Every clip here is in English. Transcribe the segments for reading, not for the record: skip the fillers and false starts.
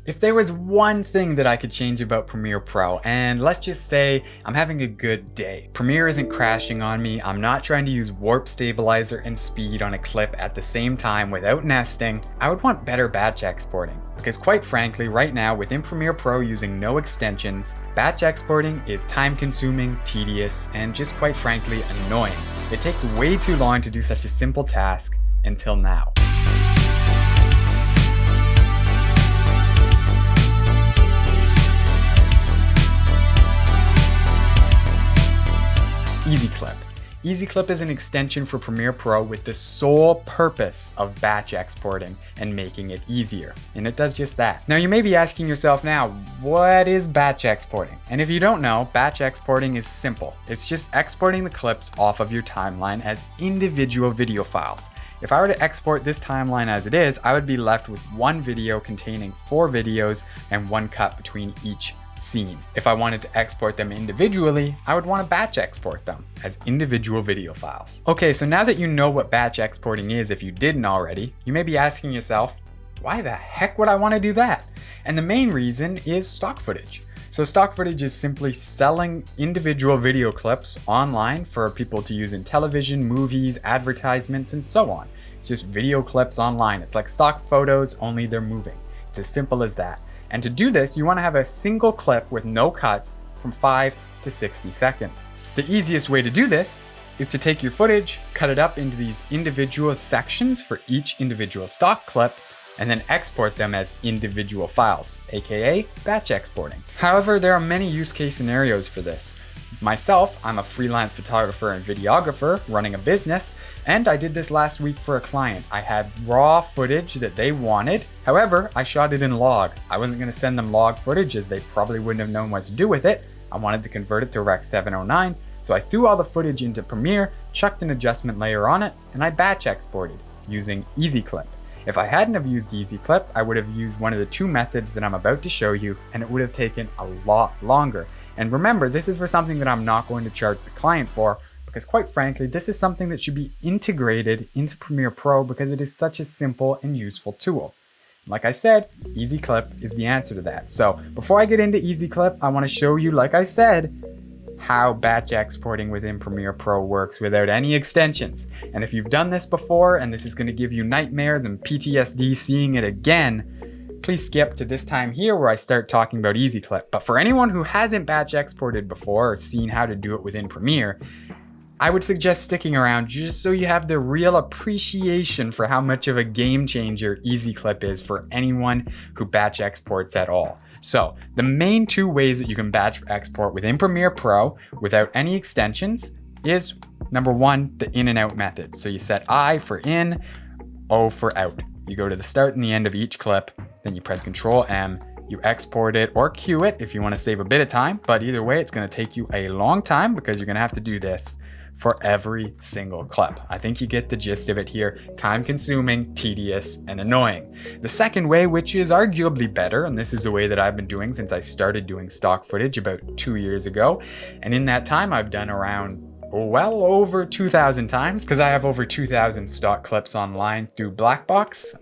If there was one thing that I could change about Premiere Pro, and let's just say I'm having a good day, Premiere isn't crashing on me, I'm not trying to use warp stabilizer and speed on a clip at the same time without nesting, I would want better batch exporting. Because quite frankly, right now within Premiere Pro using no extensions, batch exporting is time consuming, tedious, and just quite frankly annoying. It takes way too long to do such a simple task until now. Ezclip. Ezclip is an extension for Premiere Pro with the sole purpose of batch exporting and making it easier. And it does just that. Now you may be asking yourself now, what is batch exporting? And if you don't know, batch exporting is simple. It's just exporting the clips off of your timeline as individual video files. If I were to export this timeline as it is, I would be left with one video containing 4 videos and one cut between each scene. If I wanted to export them individually, I would want to batch export them as individual video files. Okay, so now that you know what batch exporting is, if you didn't already, you may be asking yourself, why the heck would I want to do that? And the main reason is stock footage. So stock footage is simply selling individual video clips online for people to use in television, movies, advertisements, and so on. It's just video clips online. It's like stock photos, only they're moving. It's as simple as that. And to do this, you want to have a single clip with no cuts from 5 to 60 seconds. The easiest way to do this is to take your footage, cut it up into these individual sections for each individual stock clip, and then export them as individual files, aka batch exporting. However, there are many use case scenarios for this. Myself, I'm a freelance photographer and videographer running a business, and I did this last week for a client. I had raw footage that they wanted. However, I shot it in log. I wasn't going to send them log footage as they probably wouldn't have known what to do with it. I wanted to convert it to Rec 709, so I threw all the footage into Premiere, chucked an adjustment layer on it, and I batch exported using Ezclip. If I hadn't have used Ezclip, I would have used one of the 2 methods that I'm about to show you, and it would have taken a lot longer. And remember, this is for something that I'm not going to charge the client for, because quite frankly, this is something that should be integrated into Premiere Pro because it is such a simple and useful tool. Like I said, Ezclip is the answer to that. So before I get into Ezclip, I want to show you, like I said, how batch exporting within Premiere Pro works without any extensions. And if you've done this before and this is going to give you nightmares and PTSD seeing it again, please skip to this time here where I start talking about Ezclip. But for anyone who hasn't batch exported before or seen how to do it within Premiere, I would suggest sticking around just so you have the real appreciation for how much of a game changer Ezclip is for anyone who batch exports at all. So the main 2 ways that you can batch export within Premiere Pro without any extensions is number 1, the in and out method. So you set I for in, O for out. You go to the start and the end of each clip, then you press Ctrl M, you export it or queue it if you want to save a bit of time, but either way, it's going to take you a long time because you're going to have to do this for every single clip. I think you get the gist of it here. Time consuming, tedious, and annoying. The second way, which is arguably better, and this is the way that I've been doing since I started doing stock footage about 2 years ago. And in that time, I've done around well over 2,000 times because I have over 2,000 stock clips online through Blackbox.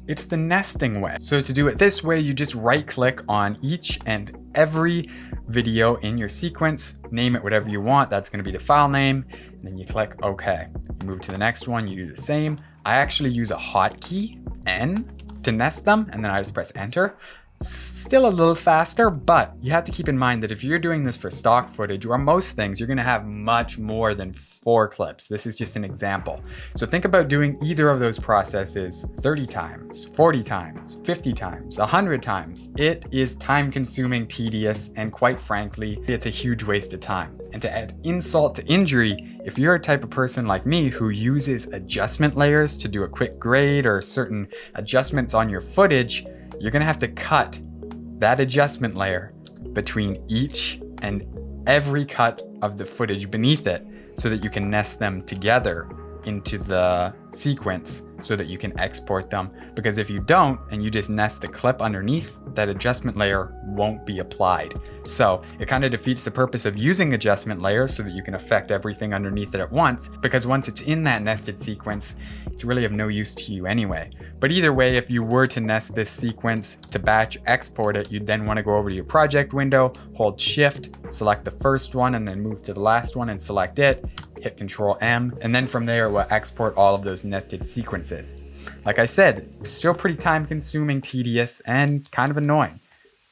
It's the nesting way. So to do it this way, you just right click on each and every video in your sequence, name it whatever you want. That's going to be the file name. And then you click OK. You move to the next one, you do the same. I actually use a hotkey, N, to nest them, and then I just press enter. Still a little faster, but you have to keep in mind that if you're doing this for stock footage or most things, you're going to have much more than 4 clips. This is just an example. So think about doing either of those processes 30 times, 40 times, 50 times, 100 times. It is time consuming, tedious, and quite frankly, it's a huge waste of time. And to add insult to injury, if you're a type of person like me who uses adjustment layers to do a quick grade or certain adjustments on your footage, you're gonna have to cut that adjustment layer between each and every cut of the footage beneath it so that you can nest them together into the sequence so that you can export them, because if you don't and you just nest the clip underneath, that adjustment layer won't be applied. So it kind of defeats the purpose of using adjustment layers so that you can affect everything underneath it at once, because once it's in that nested sequence, it's really of no use to you anyway. But either way, if you were to nest this sequence to batch export it, you'd then want to go over to your project window, hold shift, select the first one, and then move to the last one and select it, hit Control M, and then from there it will export all of those nested sequences. Like I said, it's still pretty time consuming, tedious, and kind of annoying.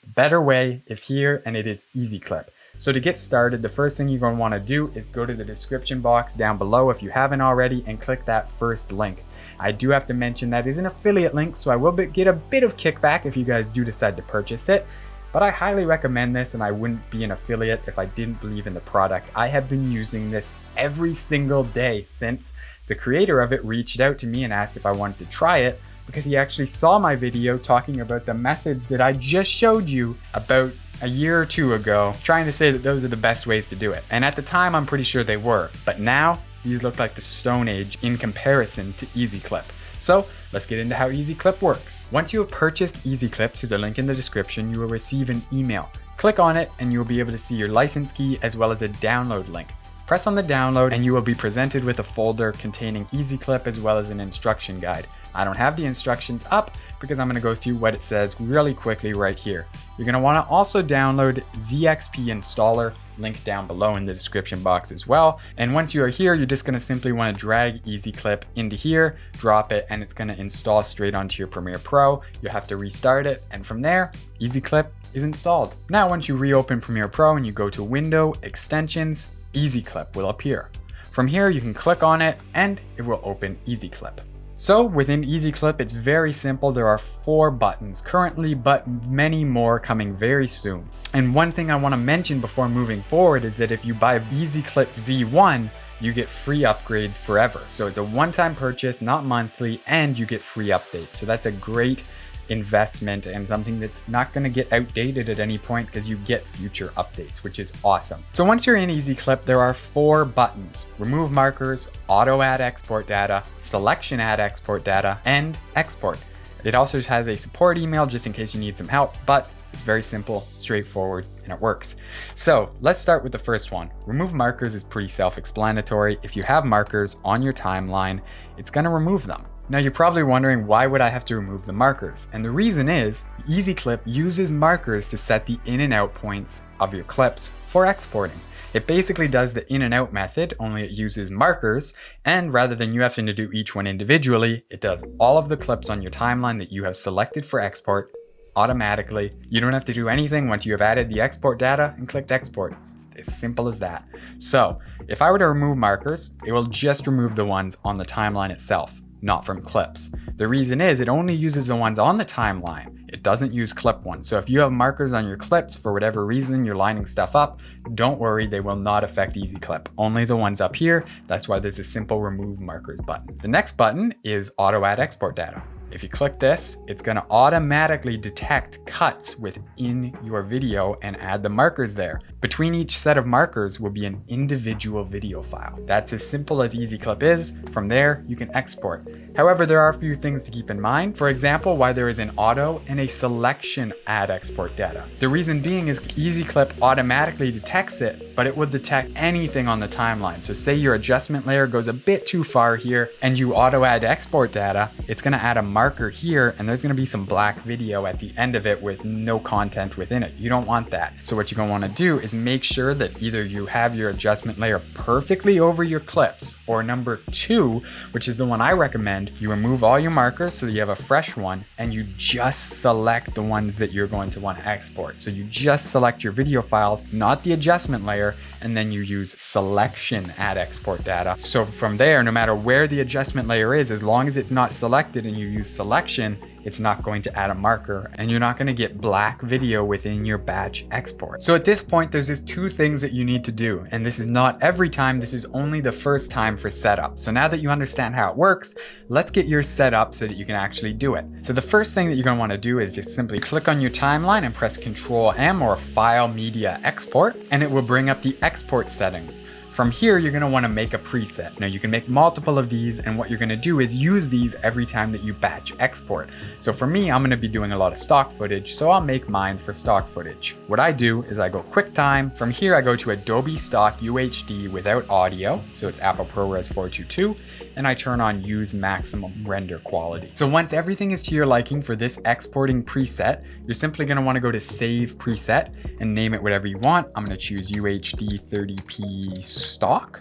The better way is here, and it is Ezclip. So to get started, the first thing you're going to want to do is go to the description box down below if you haven't already and click that first link. I do have to mention that is an affiliate link, so I will get a bit of kickback if you guys do decide to purchase it. But I highly recommend this, and I wouldn't be an affiliate if I didn't believe in the product. I have been using this every single day since the creator of it reached out to me and asked if I wanted to try it, because he actually saw my video talking about the methods that I just showed you about a year or two ago, trying to say that those are the best ways to do it. And at the time, I'm pretty sure they were, but now these look like the Stone Age in comparison to Ezclip. So let's get into how Ezclip works. Once you have purchased Ezclip through the link in the description, you will receive an email. Click on it and you will be able to see your license key as well as a download link. Press on the download and you will be presented with a folder containing Ezclip as well as an instruction guide. I don't have the instructions up because I'm going to go through what it says really quickly right here. You're going to want to also download ZXP installer, link down below in the description box as well. And once you are here, you're just going to simply want to drag Ezclip into here, drop it, and it's going to install straight onto your Premiere Pro. You'll have to restart it, and from there, Ezclip is installed. Now, once you reopen Premiere Pro and you go to Window, Extensions, Ezclip will appear. From here, you can click on it and it will open Ezclip. So within Ezclip, it's very simple. There are 4 buttons currently, but many more coming very soon. And one thing I want to mention before moving forward is that if you buy Ezclip V1, you get free upgrades forever. So it's a one-time purchase, not monthly, and you get free updates. So that's a great investment and something that's not going to get outdated at any point because you get future updates, which is awesome. So once you're in Ezclip, there are 4 buttons: remove markers, auto add export data, selection add export data, and export. It also has a support email just in case you need some help, but it's very simple, straightforward, and it works. So let's start with the first one. Remove markers is pretty self-explanatory. If you have markers on your timeline, it's going to remove them. Now you're probably wondering, why would I have to remove the markers? And the reason is Ezclip uses markers to set the in and out points of your clips for exporting. It basically does the in and out method, only it uses markers, and rather than you having to do each one individually, it does all of the clips on your timeline that you have selected for export automatically. You don't have to do anything once you have added the export data and clicked export. It's as simple as that. So if I were to remove markers, it will just remove the ones on the timeline itself, not from clips. The reason is it only uses the ones on the timeline. It doesn't use clip ones. So if you have markers on your clips for whatever reason, you're lining stuff up, don't worry, they will not affect Ezclip. Only the ones up here. That's why there's a simple remove markers button. The next button is auto add export data. If you click this, it's going to automatically detect cuts within your video and add the markers there. Between each set of markers will be an individual video file. That's as simple as Ezclip is. From there, you can export. However, there are a few things to keep in mind. For example, why there is an auto and a selection add export data. The reason being is Ezclip automatically detects it, but it will detect anything on the timeline. So say your adjustment layer goes a bit too far here and you auto add export data, it's going to add a marker here and there's going to be some black video at the end of it with no content within it. You don't want that. So what you're going to want to do is make sure that either you have your adjustment layer perfectly over your clips, or number 2, which is the one I recommend, you remove all your markers so you have a fresh one and you just select the ones that you're going to want to export. So you just select your video files, not the adjustment layer, and then you use selection add export data. So from there, no matter where the adjustment layer is, as long as it's not selected and you use selection, it's not going to add a marker and you're not going to get black video within your batch export. So at this point, there's just 2 things that you need to do. And this is not every time, this is only the first time for setup. So now that you understand how it works, let's get yours set up so that you can actually do it. So the first thing that you're going to want to do is just simply click on your timeline and press Control M, or File Media Export, and it will bring up the export settings. From here, you're gonna wanna make a preset. Now you can make multiple of these, and what you're gonna do is use these every time that you batch export. So for me, I'm gonna be doing a lot of stock footage, so I'll make mine for stock footage. What I do is I go QuickTime. From here, I go to Adobe Stock UHD without audio, so it's Apple ProRes 422, and I turn on Use Maximum Render Quality. So once everything is to your liking for this exporting preset, you're simply gonna wanna go to Save Preset and name it whatever you want. I'm gonna choose UHD 30p stock.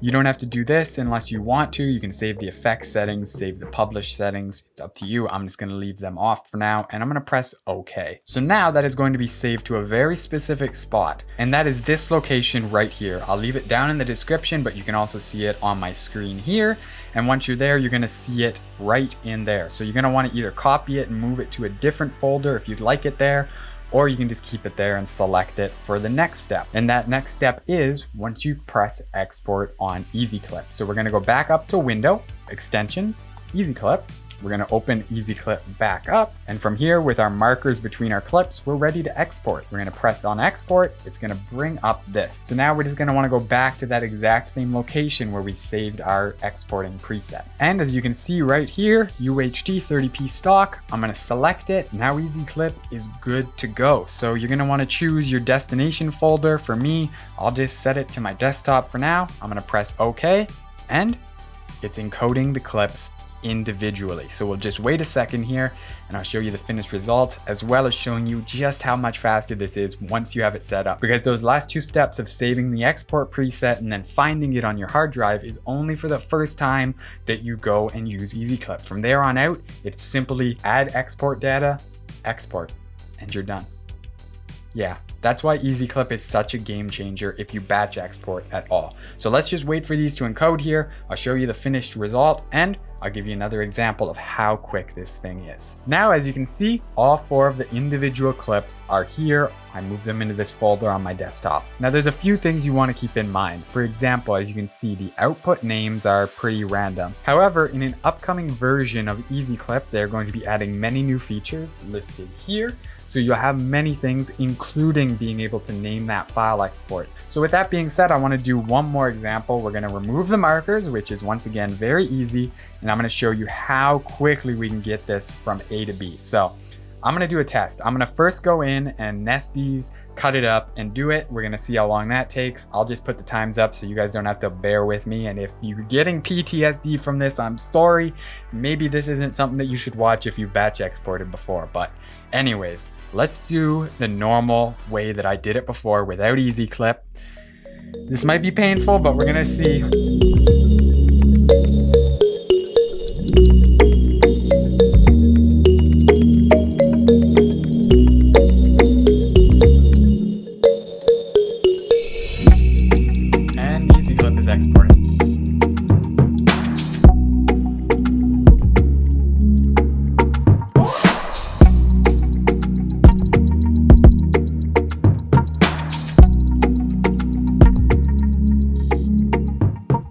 You don't have to do this unless you want to. You can save the effects settings, save the publish settings. It's up to you. I'm just gonna leave them off for now, and I'm gonna press OK. So now that is going to be saved to a very specific spot, and that is this location right here. I'll leave it down in the description, but you can also see it on my screen here. And once you're there, you're gonna see it right in there. So you're gonna wanna either copy it and move it to a different folder if you'd like it there, or you can just keep it there and select it for the next step. And that next step is once you press export on Ezclip. So we're gonna go back up to Window, Extensions, Ezclip. We're gonna open Ezclip back up. And from here, with our markers between our clips, we're ready to export. We're gonna press on export. It's gonna bring up this. So now we're just gonna wanna go back to that exact same location where we saved our exporting preset. And as you can see right here, UHD 30p stock, I'm gonna select it. Now Ezclip is good to go. So you're gonna wanna choose your destination folder. For me, I'll just set it to my desktop for now. I'm gonna press OK, and it's encoding the clips individually. So we'll just wait a second here and I'll show you the finished result, as well as showing you just how much faster this is once you have it set up. Because those last two steps of saving the export preset and then finding it on your hard drive is only for the first time that you go and use Ezclip. From there on out, it's simply add export data, export, and you're done. Yeah, that's why Ezclip is such a game changer if you batch export at all. So let's just wait for these to encode here. I'll show you the finished result, and I'll give you another example of how quick this thing is. Now, as you can see, all 4 of the individual clips are here. I moved them into this folder on my desktop. Now, there's a few things you want to keep in mind. For example, as you can see, the output names are pretty random. However, in an upcoming version of Ezclip, they're going to be adding many new features listed here. So you'll have many things, including being able to name that file export. So with that being said, I want to do one more example. We're going to remove the markers, which is once again very easy. And I'm going to show you how quickly we can get this from A to B. So I'm going to do a test. I'm going to first go in and nest these, cut it up and do it. We're going to see how long that takes. I'll just put the times up so you guys don't have to bear with me. And if you're getting PTSD from this, I'm sorry. Maybe this isn't something that you should watch if you've batch exported before. But anyways, let's do the normal way that I did it before without Ezclip. This might be painful, but we're going to see. Ezclip is exporting.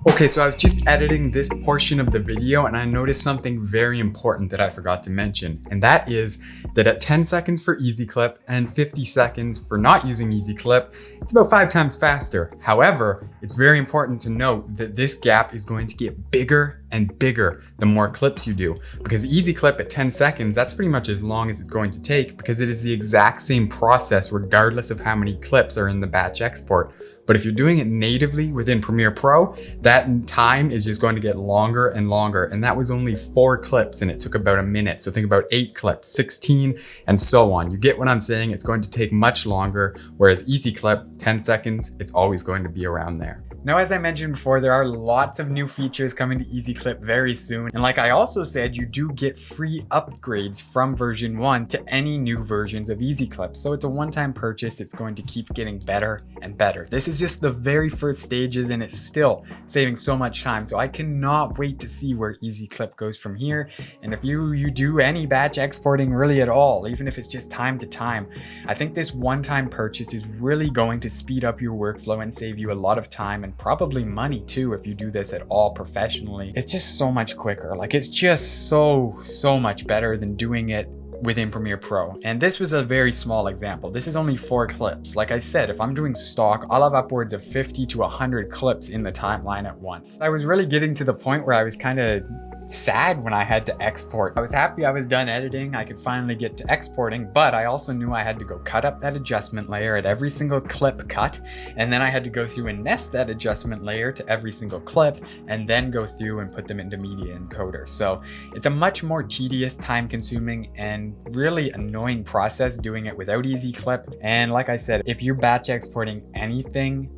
Okay, so I was just editing this portion of the video and I noticed something very important that I forgot to mention. And that is that at 10 seconds for Ezclip and 50 seconds for not using Ezclip, it's about 5 times faster. However, it's very important to note that this gap is going to get bigger and bigger the more clips you do. Because Ezclip at 10 seconds, that's pretty much as long as it's going to take because it is the exact same process regardless of how many clips are in the batch export. But if you're doing it natively within Premiere Pro, that time is just going to get longer and longer. And that was only 4 clips and it took about a minute. So think about 8 clips, 16, and so on. You get what I'm saying? It's going to take much longer, whereas Ezclip, 10 seconds, it's always going to be around there. Now, as I mentioned before, there are lots of new features coming to Ezclip very soon. And like I also said, you do get free upgrades from version 1 to any new versions of Ezclip. So it's a one-time purchase. It's going to keep getting better and better. This is just the very first stages and it's still saving so much time. So I cannot wait to see where Ezclip goes from here. And if you do any batch exporting really at all, even if it's just time to time, I think this one-time purchase is really going to speed up your workflow and save you a lot of time and probably money too if you do this at all professionally. It's just so much quicker. Like it's just so much better than doing it within Premiere Pro. And this was a very small example. This is only 4 clips. Like I said, if I'm doing stock, I'll have upwards of 50 to 100 clips in the timeline at once. I was really getting to the point where I was kind of sad when I had to export. I was happy I was done editing, I could finally get to exporting, but I also knew I had to go cut up that adjustment layer at every single clip cut, and then I had to go through and nest that adjustment layer to every single clip, and then go through and put them into Media Encoder. So it's a much more tedious, time-consuming, and really annoying process doing it without Ezclip. And like I said, if you're batch exporting anything,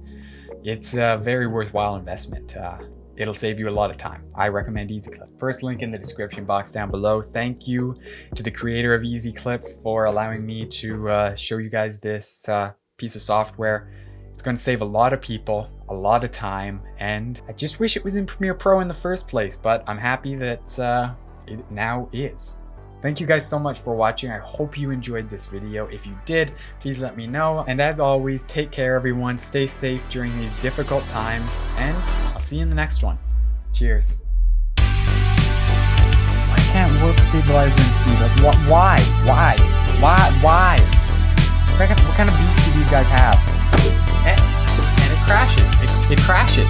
it's a very worthwhile investment. It'll save you a lot of time. I recommend Ezclip. First link in the description box down below. Thank you to the creator of Ezclip for allowing me to show you guys this piece of software. It's going to save a lot of people a lot of time, and I just wish it was in Premiere Pro in the first place, but I'm happy that it now is. Thank you guys so much for watching. I hope you enjoyed this video. If you did, please let me know. And as always, take care everyone. Stay safe during these difficult times, and I'll see you in the next one. Cheers. Why can't warp stabilizer and speed up? Why? What kind of beef do these guys have? And it crashes. It crashes.